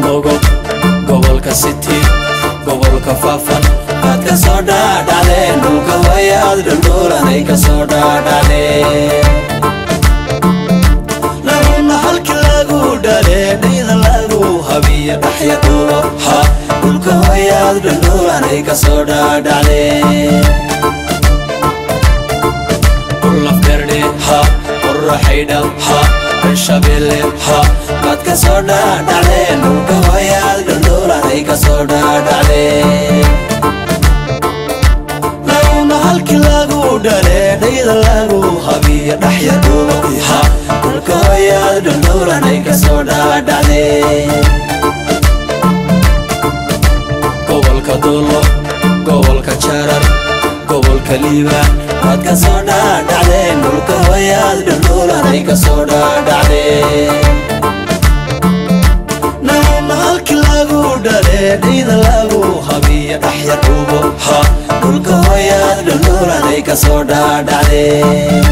nogo gobolka city gobolka faafan aad ka soo dhaadhacdeen dhulka hooyaad dhulduulanay ka soo dhaadhacdeen laguna halkii lagu dhalee dhayda lagu habiya dhaxya dhuulo ha dhulka hooyaad dhulduulanay ka soo dhaadhacdeen qulaf derde ha qorraxaydha ha shabelle ha aad ka soo dhaadhacdeen dhulka hooyaad dhulduulanay ka soo dhaadhacdeen laguna halkii lagu dhalee dhayda lagu habiya dhaxya dhuulo ha dhulka hooyaad dhulduulanay ka soo dhaadhacdeen gobolka dulo gobolka jarar gobolka liibaan aad ka soo dhaadhacdeen dhulka hooyaad dhulduulanay ka soo dhaadhacdeen laguna halkii lagu dhalee dhayda lagu habiya dhaxya dhuubo ha dhulka hooyaad dhulduulanay ka soo dhaadhacdeen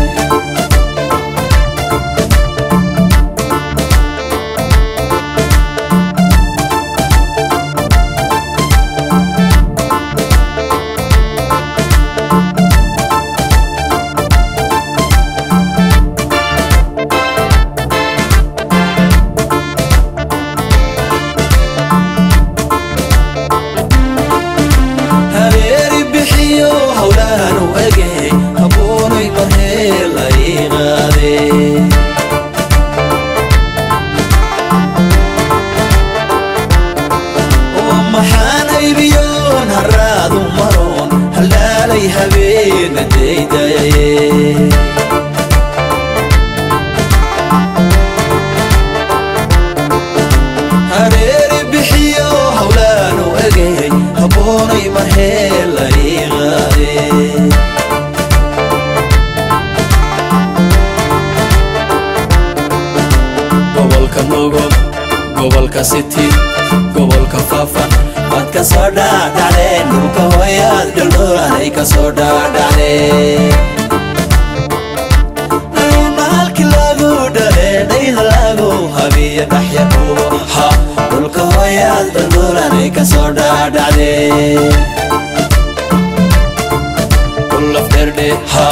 gobolka city gobolka faafan aad ka soo dhaadhacdeen dhulka hooyaad dhulduulanay ka soo dhaadhacdeen laguna halkii lagu dhalee dhayda lagu habiya dhaxya dhuubo ha dhulka hooyaad dhulduulanay ka soo dhaadhacdeen qulaf derde ha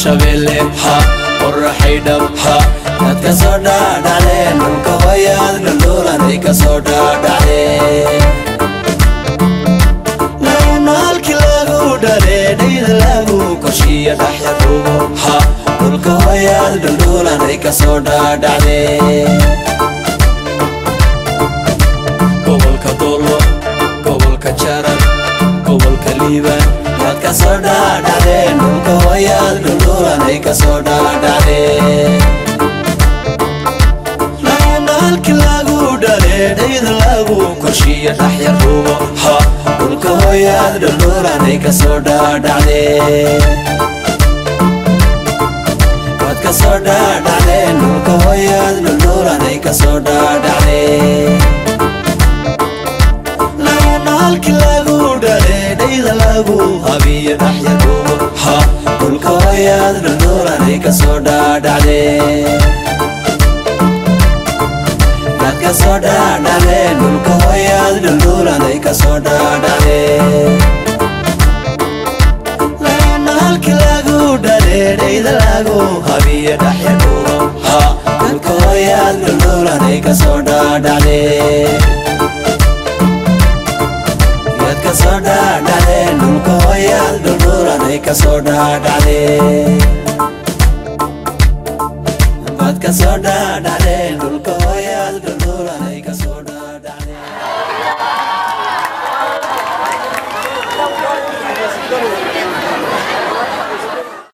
shabelle ha qorraxaydha ha aad ka soo dhaadhacdeen dhulka hooyaad dhulduulanay ka soo dhaadhacdeen laguna halkii lagu dhalee dhayda lagu korshiya dhaxya dhuubo ha dhulka hooyaad dhulduulanay ka soo dhaadhacdeen gobolka dulo gobolka jarar gobolka liibaan aad ka soo dhaadhacdeen dhulka hooyaad dhulduulanay ka soo dhaadhacdeen laguna halkii lagu dhalee dhayda lagu korshiya dhaxya dhuubo ha dhulka hooyaad dhulduulanay ka soo dhaadhacdeen aad ka soo dhaadhacdeen dhulka hooyaad dhulduulanay ka soo dhaadhacdeen laguna halkii lagu dhalee dhayda lagu habiya dhaxya dhuubo ha dhulka hooyaad dhulduulanay ka soo dhaadhacdeen aad ka soo dhaadhacdeen dhulka hooyaad dhulduulanay ka soo dhaadhacdeen laguna halkii lagu dhalee dhayda lagu habiya dhaxya dhuubo ha dhulka hooyaad dhulduulanay ka soo dhaadhacdeen aad ka soo dhaadhacdeen dhulka hooyaad dhulduulanay ka soo dhaadhacdeen aad ka soo dhaadhacdeen dhulka